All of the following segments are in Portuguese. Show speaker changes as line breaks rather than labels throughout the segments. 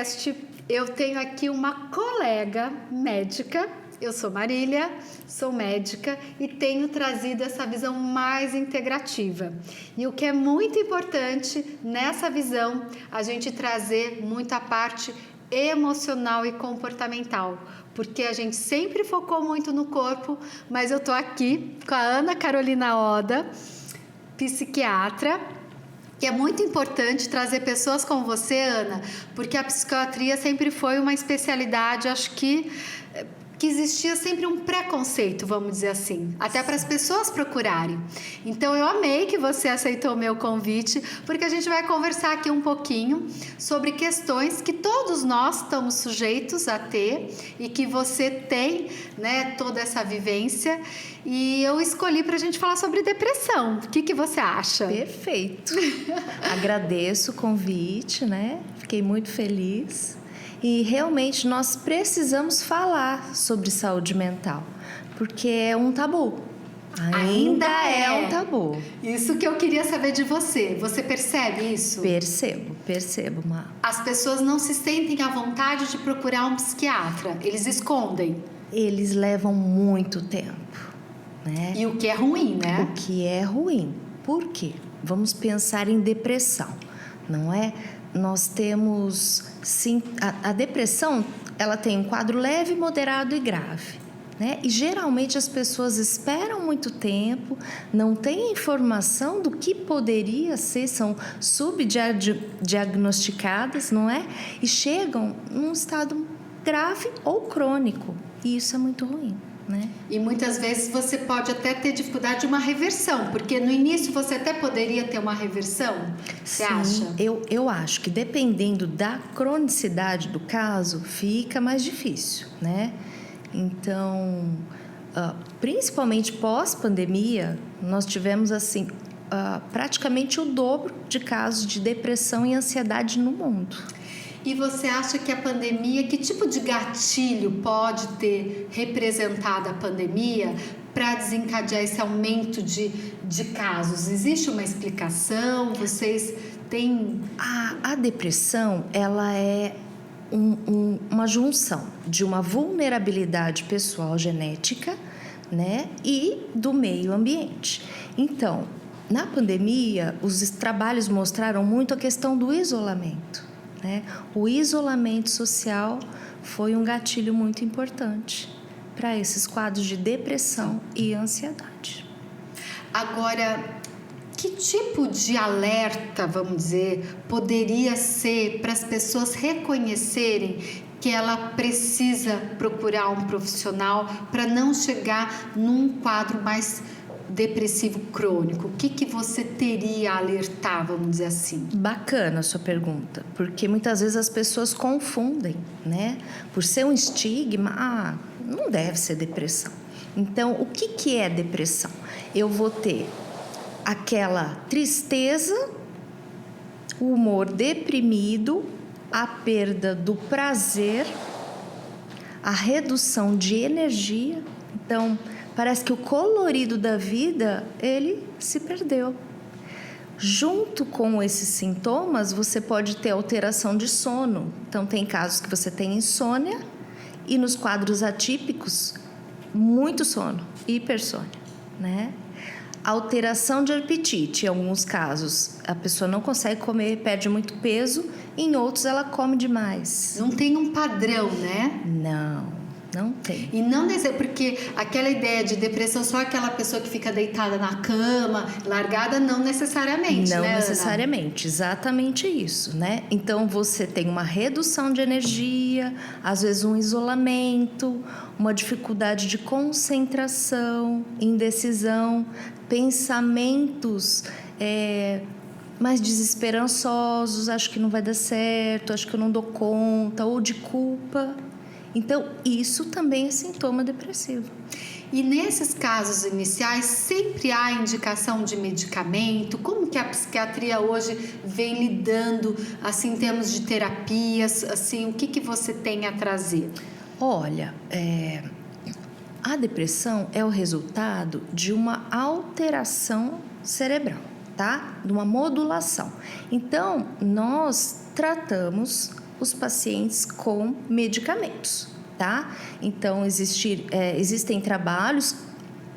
podcast, eu tenho aqui uma colega médica. Eu sou Marília, sou médica e tenho trazido essa visão mais integrativa. E o que é muito importante nessa visão, a gente trazer muito a parte emocional e comportamental, porque a gente sempre focou muito no corpo, mas eu tô aqui com a Ana Carolina Oda, psiquiatra, que é muito importante trazer pessoas como você, Ana, porque a psiquiatria sempre foi uma especialidade, acho que existia sempre um preconceito, vamos dizer assim, até para as pessoas procurarem. Então eu amei que você aceitou o meu convite, porque a gente vai conversar aqui um pouquinho sobre questões que todos nós estamos sujeitos a ter e que você tem, né, toda essa vivência. E eu escolhi para a gente falar sobre depressão. O que você acha?
Perfeito. Agradeço o convite, né? Fiquei muito feliz. E realmente nós precisamos falar sobre saúde mental, porque é um tabu. Ainda é um tabu.
Isso que eu queria saber de você. Você percebe isso?
Percebo, Má.
As pessoas não se sentem à vontade de procurar um psiquiatra. Eles escondem.
Eles levam muito tempo, né?
E o que é ruim, né?
O que é ruim. Por quê? Vamos pensar em depressão, não é? Nós temos, sim, a depressão, ela tem um quadro leve, moderado e grave, né? E geralmente as pessoas esperam muito tempo, não têm informação do que poderia ser, são subdiagnosticadas, não é? E chegam num estado grave ou crônico, e isso é muito ruim. Né?
E muitas vezes você pode até ter dificuldade de uma reversão, porque no início você até poderia ter uma reversão, você acha?
Eu acho que dependendo da cronicidade do caso, fica mais difícil, né? Então, principalmente pós-pandemia, nós tivemos assim, praticamente o dobro de casos de depressão e ansiedade no mundo.
E você acha que a pandemia, que tipo de gatilho pode ter representado a pandemia para desencadear esse aumento de casos? Existe uma explicação? Vocês têm...
A depressão, ela é uma junção de uma vulnerabilidade pessoal genética, né, e do meio ambiente. Então, na pandemia, os trabalhos mostraram muito a questão do isolamento. Né? O isolamento social foi um gatilho muito importante para esses quadros de depressão e ansiedade.
Agora, que tipo de alerta, vamos dizer, poderia ser para as pessoas reconhecerem que ela precisa procurar um profissional para não chegar num quadro mais depressivo crônico? O que você teria a alertar, vamos dizer assim?
Bacana a sua pergunta, porque muitas vezes as pessoas confundem, né? Por ser um estigma, não deve ser depressão. Então, o que é depressão? Eu vou ter aquela tristeza, o humor deprimido, a perda do prazer, a redução de energia. Então, parece que o colorido da vida, ele se perdeu. Junto com esses sintomas, você pode ter alteração de sono. Então, tem casos que você tem insônia e nos quadros atípicos, muito sono, hipersônia, né? Alteração de apetite. Em alguns casos, a pessoa não consegue comer, perde muito peso. Em outros, ela come demais.
Não tem um padrão, né?
Não tem.
E não porque aquela ideia de depressão só aquela pessoa que fica deitada na cama, largada, não necessariamente,
não,
né,
necessariamente,
Ana?
Exatamente isso, né? Então você tem uma redução de energia, às vezes um isolamento, uma dificuldade de concentração, indecisão, pensamentos mais desesperançosos, acho que não vai dar certo, acho que eu não dou conta, ou de culpa. Então, isso também é sintoma depressivo.
E nesses casos iniciais, sempre há indicação de medicamento? Como que a psiquiatria hoje vem lidando, assim, em termos de terapias? Assim, o que você tem a trazer?
Olha, a depressão é o resultado de uma alteração cerebral, tá? De uma modulação. Então, nós tratamos os pacientes com medicamentos, tá? Então, existem trabalhos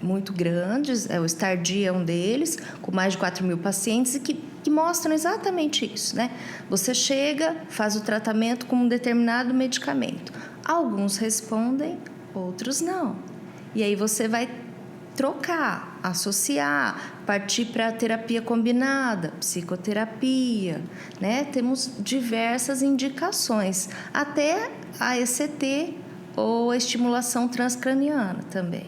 muito grandes, o STAR-D é um deles, com mais de 4.000 pacientes, e que mostram exatamente isso, né? Você chega, faz o tratamento com um determinado medicamento. Alguns respondem, outros não. E aí você vai trocar, associar, partir para a terapia combinada, psicoterapia, né? Temos diversas indicações, até a ECT ou a estimulação transcraniana também.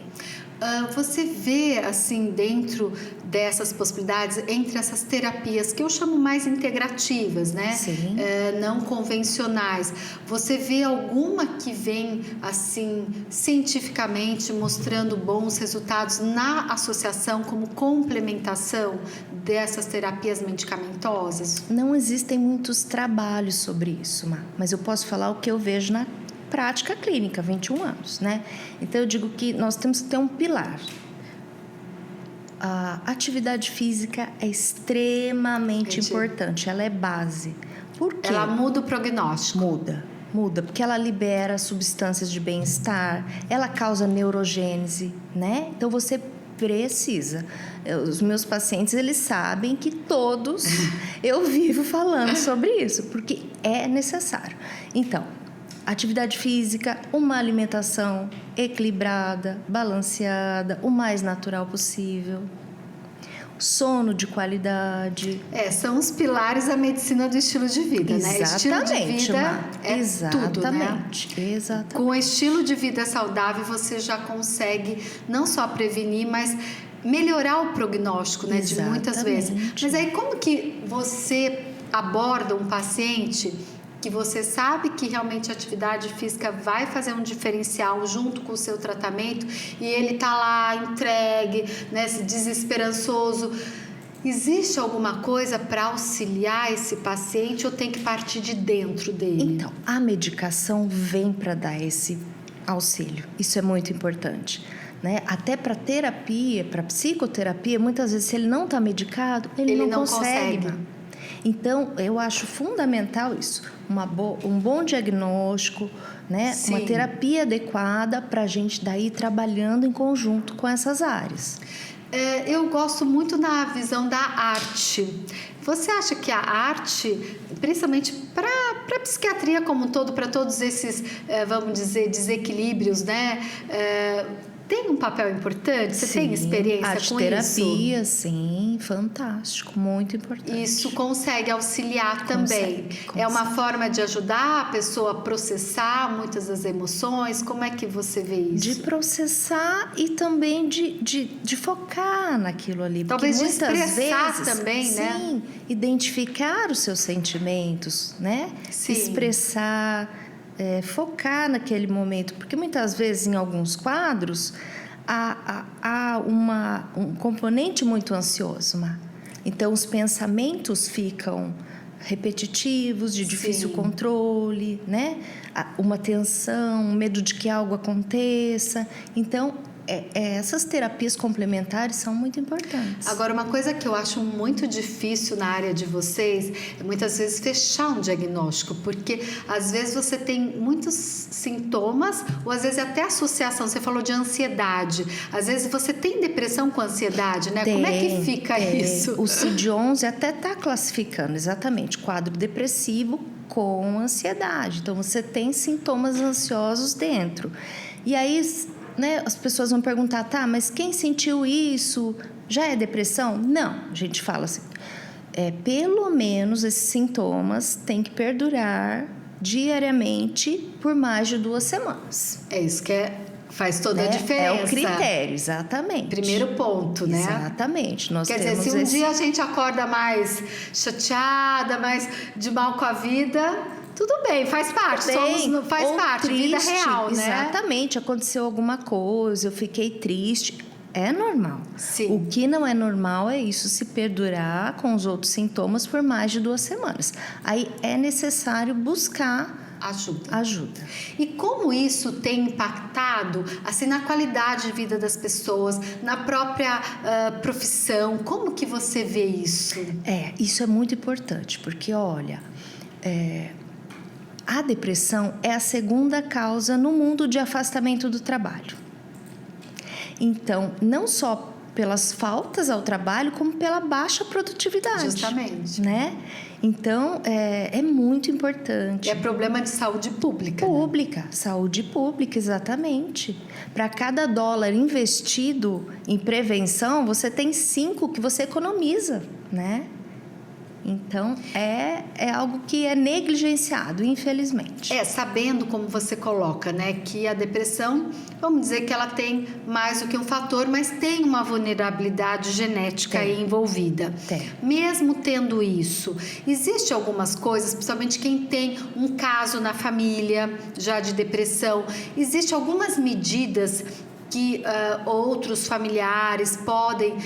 Você vê, assim, dentro dessas possibilidades, entre essas terapias que eu chamo mais integrativas, né?
Sim.
Não convencionais, você vê alguma que vem, assim, cientificamente mostrando bons resultados na associação como complementação dessas terapias medicamentosas?
Não existem muitos trabalhos sobre isso, mas eu posso falar o que eu vejo na prática clínica, 21 anos, né? Então, eu digo que nós temos que ter um pilar. A atividade física é extremamente importante, ela é base. Por quê?
Ela muda o prognóstico.
Muda, porque ela libera substâncias de bem-estar, ela causa neurogênese, né? Então, você precisa. Os meus pacientes, eles sabem que todos eu vivo falando sobre isso, porque é necessário. Então, atividade física, uma alimentação equilibrada, balanceada, o mais natural possível. Sono de qualidade.
São os pilares da medicina do estilo de vida, né? Estilo de vida tudo, né?
Exatamente.
Com o estilo de vida saudável, você já consegue não só prevenir, mas melhorar o prognóstico, né? De muitas vezes. Mas aí, como que você aborda um paciente que você sabe que realmente a atividade física vai fazer um diferencial junto com o seu tratamento e ele tá lá entregue, né, desesperançoso? Existe alguma coisa para auxiliar esse paciente ou tem que partir de dentro dele?
Então, a medicação vem para dar esse auxílio. Isso é muito importante, né? Até para terapia, para psicoterapia, muitas vezes se ele não está medicado, ele não consegue. Então, eu acho fundamental isso, um bom diagnóstico, né?
Sim.
Uma terapia adequada para a gente daí ir trabalhando em conjunto com essas áreas.
Eu gosto muito da visão da arte. Você acha que a arte, principalmente para a psiquiatria como um todo, para todos esses, vamos dizer, desequilíbrios, né? Tem um papel importante? Você tem experiência com isso?
Terapia, sim, fantástico, muito importante.
Isso consegue auxiliar também.
Consegue.
É uma forma de ajudar a pessoa a processar muitas das emoções? Como é que você vê isso?
De processar e também de focar naquilo ali.
Talvez de
muitas
expressar
vezes,
também, né?
Sim, identificar os seus sentimentos, né?
Sim.
Expressar... focar naquele momento, porque muitas vezes em alguns quadros há um componente muito ansioso, então os pensamentos ficam repetitivos, de difícil controle, né? Uma tensão, um medo de que algo aconteça. Então, essas terapias complementares são muito importantes.
Agora, uma coisa que eu acho muito difícil na área de vocês é muitas vezes fechar um diagnóstico, porque às vezes você tem muitos sintomas ou às vezes até associação. Você falou de ansiedade. Às vezes você tem depressão com ansiedade, né? Como é que fica isso?
O CID-11 até está classificando exatamente quadro depressivo com ansiedade. Então, você tem sintomas ansiosos dentro. E aí... né, as pessoas vão perguntar, tá, mas quem sentiu isso já é depressão? Não, a gente fala assim, pelo menos esses sintomas têm que perdurar diariamente por mais de 2 semanas.
É isso que faz toda a diferença.
É o critério, exatamente.
Primeiro ponto, né?
Exatamente.
Quer dizer, se um dia a gente acorda mais chateada, mais de mal com a vida... Tudo bem, faz parte, faz parte, triste, vida real, né?
Exatamente, aconteceu alguma coisa, eu fiquei triste, é normal.
Sim.
O que não é normal é isso se perdurar com os outros sintomas por mais de 2 semanas. Aí é necessário buscar ajuda.
E como isso tem impactado assim, na qualidade de vida das pessoas, na própria profissão? Como que você vê isso?
Isso é muito importante, porque olha... a depressão é a segunda causa no mundo de afastamento do trabalho. Então, não só pelas faltas ao trabalho, como pela baixa produtividade.
Justamente.
Né? Então, é muito importante.
É problema de saúde pública.
Pública, né? Saúde pública, exatamente. Para cada dólar investido em prevenção, você tem 5 que você economiza, né? Então, é algo que é negligenciado, infelizmente.
Sabendo como você coloca, né, que a depressão, vamos dizer que ela tem mais do que um fator, mas tem uma vulnerabilidade genética aí envolvida. Mesmo tendo isso, existe algumas coisas, principalmente quem tem um caso na família já de depressão, existe algumas medidas que outros familiares podem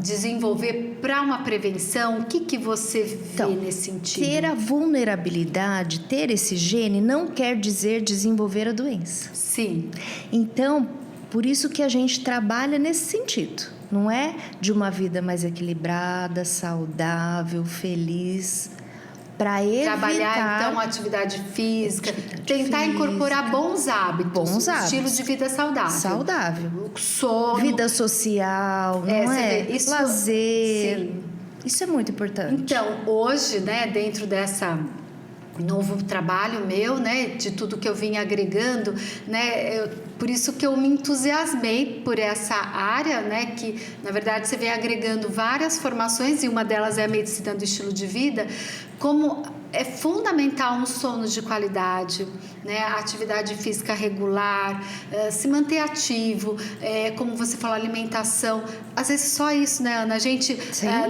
desenvolver para uma prevenção? O que você vê nesse sentido?
Ter a vulnerabilidade, ter esse gene, não quer dizer desenvolver a doença.
Sim.
Então, por isso que a gente trabalha nesse sentido. Não é de uma vida mais equilibrada, saudável, feliz, para evitar...
Trabalhar, então, atividade física, tentar incorporar bons hábitos, estilo de vida saudável. Sono.
Vida social, não é?
Isso,
lazer.
Sim.
Isso é muito importante.
Então, hoje, né, dentro dessa novo trabalho meu, né, de tudo que eu vim agregando, né, por isso que eu me entusiasmei por essa área, né, que na verdade você vem agregando várias formações e uma delas é a medicina do estilo de vida, como é fundamental um sono de qualidade, né, a atividade física regular, se manter ativo, como você falou, alimentação. Às vezes só isso, né, Ana? A gente,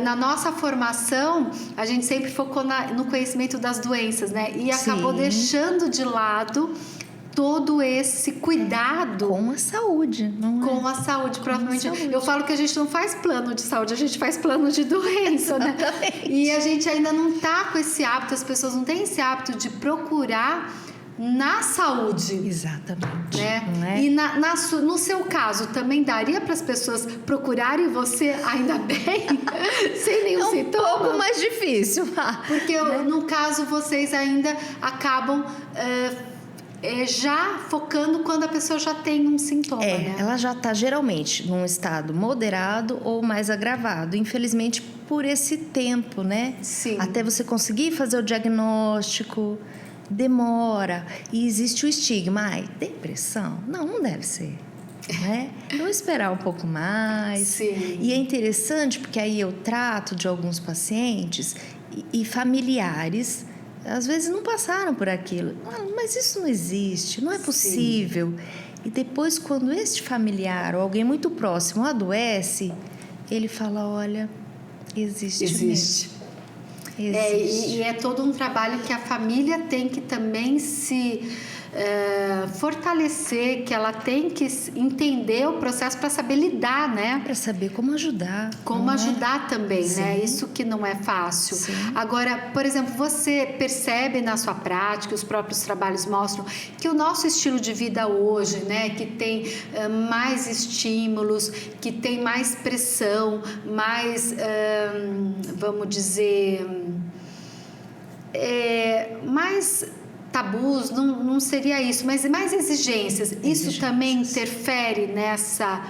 na nossa formação, a gente sempre focou no conhecimento das doenças, né, e acabou deixando de lado todo esse cuidado
com a saúde, não é?
Com a saúde, provavelmente. Eu falo que a gente não faz plano de saúde, a gente faz plano de doença, né? E a gente ainda não tá com esse hábito, as pessoas não têm esse hábito de procurar na saúde.
Exatamente.
Né?
Não é?
E no seu caso, também daria para as pessoas procurarem você ainda bem, sem nenhum sintoma?
É um pouco mais difícil.
Porque no caso, vocês ainda acabam... já focando quando a pessoa já tem um sintoma, né?
Ela já está geralmente num estado moderado ou mais agravado, infelizmente por esse tempo, né?
Sim.
Até você conseguir fazer o diagnóstico, demora. E existe o estigma, depressão? Não deve ser. Né? Eu vou esperar um pouco mais.
Sim.
E é interessante porque aí eu trato de alguns pacientes e familiares. Às vezes não passaram por aquilo. Mas isso não existe, não é possível. Sim. E depois, quando este familiar ou alguém muito próximo adoece, ele fala, olha, existe.
Existe. E é todo um trabalho que a família tem que também se fortalecer, que ela tem que entender o processo para saber lidar, né?
Para saber como ajudar.
Como ajudar também,
Sim.
né? Isso que não é fácil.
Sim.
Agora, por exemplo, você percebe na sua prática, os próprios trabalhos mostram que o nosso estilo de vida hoje, né? Que tem mais estímulos, que tem mais pressão, mais, vamos dizer, mais... tabus, não seria isso, mas mais exigências. Isso também interfere nessa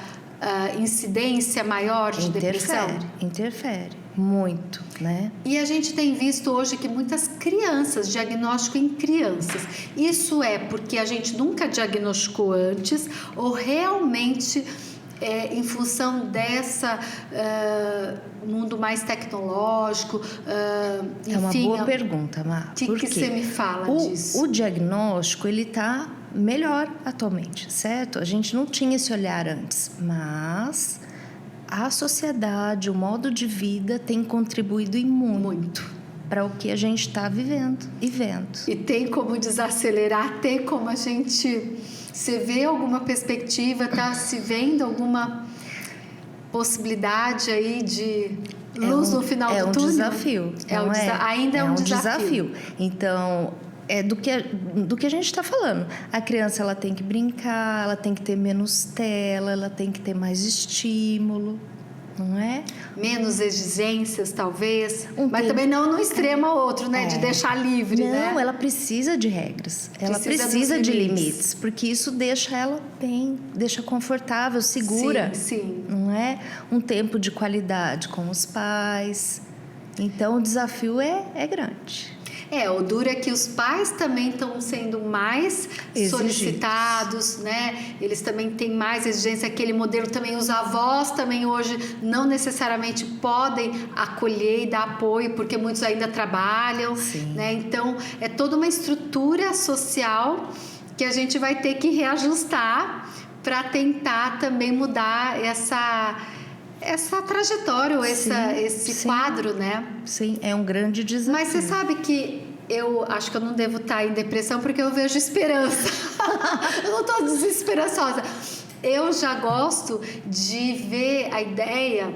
incidência maior de depressão?
Interfere, muito, né?
E a gente tem visto hoje que muitas crianças, diagnóstico em crianças, isso é porque a gente nunca diagnosticou antes ou realmente... em função dessa mundo mais tecnológico, enfim...
É uma boa pergunta, Má.
O que você me fala disso?
O diagnóstico, ele está melhor atualmente, certo? A gente não tinha esse olhar antes, mas a sociedade, o modo de vida tem contribuído em muito para o que a gente está vivendo e vendo.
E tem como desacelerar, tem como a gente... Você vê alguma perspectiva, tá se vendo alguma possibilidade aí de luz no final do túnel?
Desafio.
Ainda é um desafio.
Então, do que a gente está falando. A criança, ela tem que brincar, ela tem que ter menos tela, ela tem que ter mais estímulo. não é?
Menos exigências, talvez.
Um
Mas
tempo-
também não no extremo ao outro, né? De deixar livre, né?
Não, ela precisa de regras. Ela
Precisa
precisa
dos
de
limites.
limites, porque isso deixa ela bem, deixa confortável, segura.
Sim.
Não é? Um tempo de qualidade com os pais. Então, o desafio é grande.
O duro é que os pais também estão sendo mais
Exigidos.
solicitados, né? Eles também têm mais exigência, aquele modelo também, os avós também hoje não necessariamente podem acolher e dar apoio, porque muitos ainda trabalham,
Sim.
né? Então, é toda uma estrutura social que a gente vai ter que reajustar para tentar também mudar essa trajetória, ou esse
sim.
quadro, né?
Sim, é um grande desafio.
Mas você sabe que eu acho que eu não devo estar em depressão porque eu vejo esperança. Eu não estou desesperançosa. Eu já gosto de ver a ideia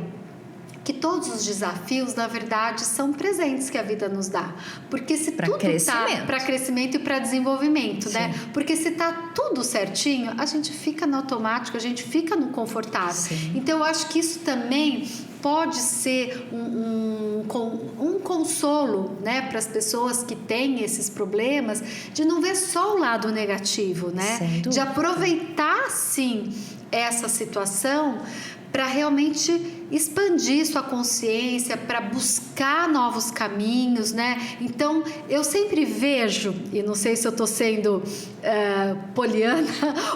que todos os desafios, na verdade, são presentes que a vida nos dá. Porque se
Pra
tudo
crescimento.
tá para crescimento e para desenvolvimento, né? Porque se tá tudo certinho, a gente fica no automático, a gente fica no confortável.
Sim.
Então, eu acho que isso também pode ser um consolo, né, para as pessoas que têm esses problemas, de não ver só o lado negativo, né?
Sem dúvida.
De aproveitar, sim, essa situação para realmente expandir sua consciência, para buscar novos caminhos, né? Então, eu sempre vejo, e não sei se eu estou sendo poliana,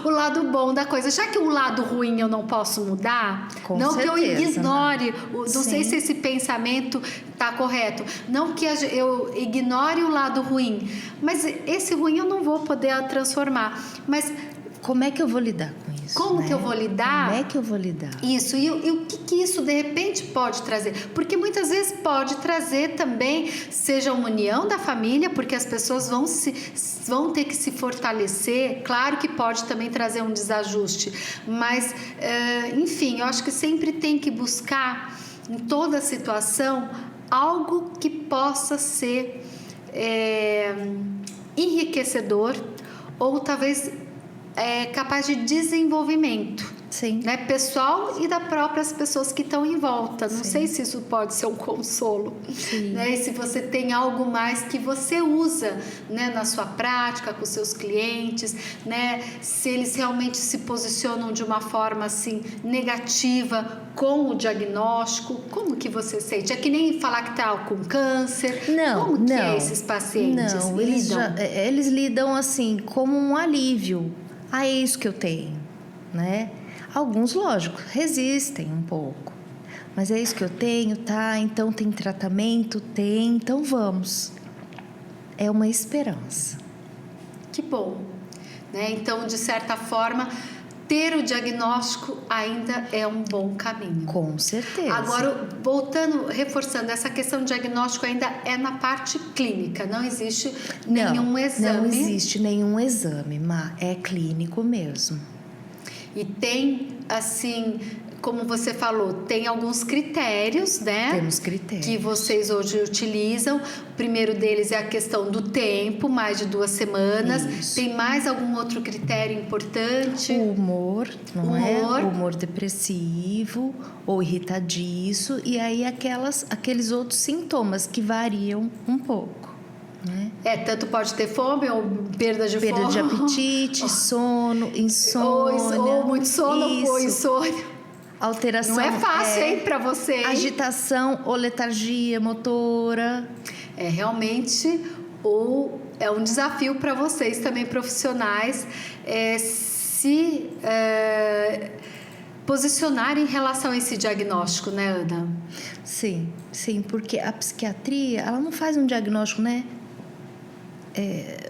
o lado bom da coisa. Já que o lado ruim eu não posso mudar,
Com
não
certeza,
que eu ignore, não
Sim.
sei se esse pensamento está correto, não que eu ignore o lado ruim, mas esse ruim eu não vou poder transformar. Mas
como é que eu vou lidar com isso?
como
né?
que eu vou lidar?
Como é que eu vou lidar?
Isso, e o que isso de repente pode trazer? Porque muitas vezes pode trazer também, seja uma união da família, porque as pessoas vão ter que se fortalecer. Claro que pode também trazer um desajuste, mas, enfim, eu acho que sempre tem que buscar, em toda situação, algo que possa ser enriquecedor ou talvez capaz de desenvolvimento.
Sim.
Né, pessoal e das próprias pessoas que estão em volta. Não
Sim.
sei se isso pode ser um consolo.
Sim.
Né? E se você tem algo mais que você usa, né, na sua prática, com seus clientes, né? Se eles realmente se posicionam de uma forma assim negativa com o diagnóstico, como que você sente? É que nem falar que está com câncer.
Não,
como que
não.
é esses pacientes?
Não,
lidam?
eles lidam assim, como um alívio. É isso que eu tenho, né? Alguns, lógico, resistem um pouco. Mas é isso que eu tenho, tá? Então tem tratamento? Tem, então vamos. É uma esperança.
Que bom. Né? Então, de certa forma, ter o diagnóstico ainda é um bom caminho.
Com certeza.
Agora, voltando, reforçando, essa questão de diagnóstico ainda é na parte clínica, não existe nenhum exame.
Não existe nenhum exame, Má, é clínico mesmo.
E tem, assim, como você falou, tem alguns critérios, né?
Temos critérios.
Que vocês hoje utilizam. O primeiro deles é a questão do tempo, mais de 2 semanas.
Isso.
Tem mais algum outro critério importante?
O humor, não é?
Humor.
O humor depressivo ou irritadiço. E aí aqueles outros sintomas que variam um pouco. Né?
Tanto pode ter fome ou perda de
Perda
fome.
de apetite, sono, insônia.
Ou muito sono ou
isso.
insônia.
Alteração.
Não é fácil, hein, pra você, hein?
Agitação ou letargia motora.
Realmente é um desafio para vocês também, profissionais, se posicionar em relação a esse diagnóstico, né, Ana?
Sim, porque a psiquiatria, ela não faz um diagnóstico, né?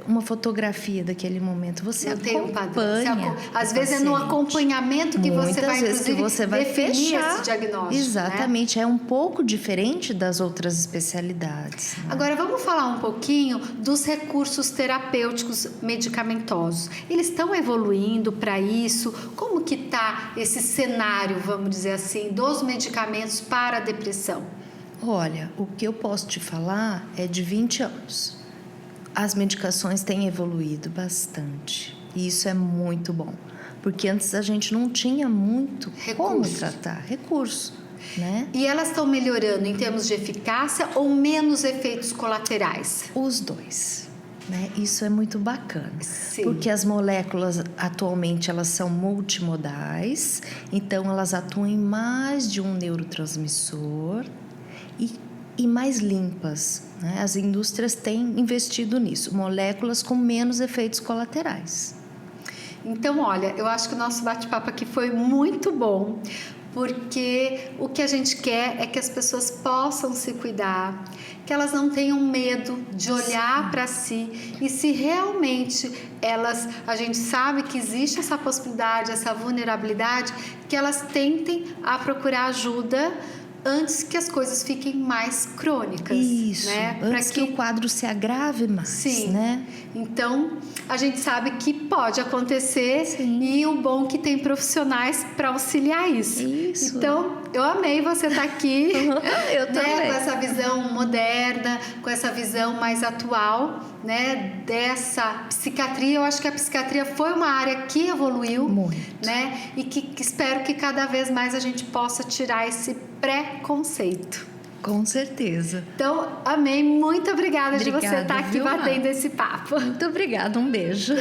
Uma fotografia daquele momento. Você
não tem um padrão.
acompanha.
Às vezes é no acompanhamento que você vai,
vezes
inclusive,
que você vai
definir
fechar
esse diagnóstico.
Exatamente,
né?
É um pouco diferente das outras especialidades. Né?
Agora vamos falar um pouquinho dos recursos terapêuticos medicamentosos. Eles estão evoluindo para isso? Como que está esse cenário, vamos dizer assim, dos medicamentos para a depressão?
Olha, o que eu posso te falar é de 20 anos. As medicações têm evoluído bastante. E isso é muito bom. Porque antes a gente não tinha muito como tratar. Recurso. né?
E elas estão melhorando em termos de eficácia ou menos efeitos colaterais?
Os dois. Né? Isso é muito bacana,
Sim.
porque as moléculas atualmente elas são multimodais, então elas atuam em mais de um neurotransmissor e mais limpas. Né? As indústrias têm investido nisso, moléculas com menos efeitos colaterais.
Então, olha, eu acho que o nosso bate-papo aqui foi muito bom, porque o que a gente quer é que as pessoas possam se cuidar, que elas não tenham medo de olhar para si e se realmente a gente sabe que existe essa possibilidade, essa vulnerabilidade, que elas tentem a procurar ajuda antes que as coisas fiquem mais crônicas.
Isso,
né?
Antes que o quadro se agrave mais.
Sim.
Né?
Então, a gente sabe que pode acontecer. Sim. E o bom é que tem profissionais para auxiliar isso.
Isso.
Então, eu amei você estar aqui.
Eu também.
Com essa visão moderna, com essa visão mais atual, né, dessa psiquiatria. Eu acho que a psiquiatria foi uma área que evoluiu.
Muito.
Né, e que espero que cada vez mais a gente possa tirar esse preconceito.
Com certeza.
Então, amei. Muito obrigada de você estar aqui batendo esse papo.
Muito obrigada. Um beijo.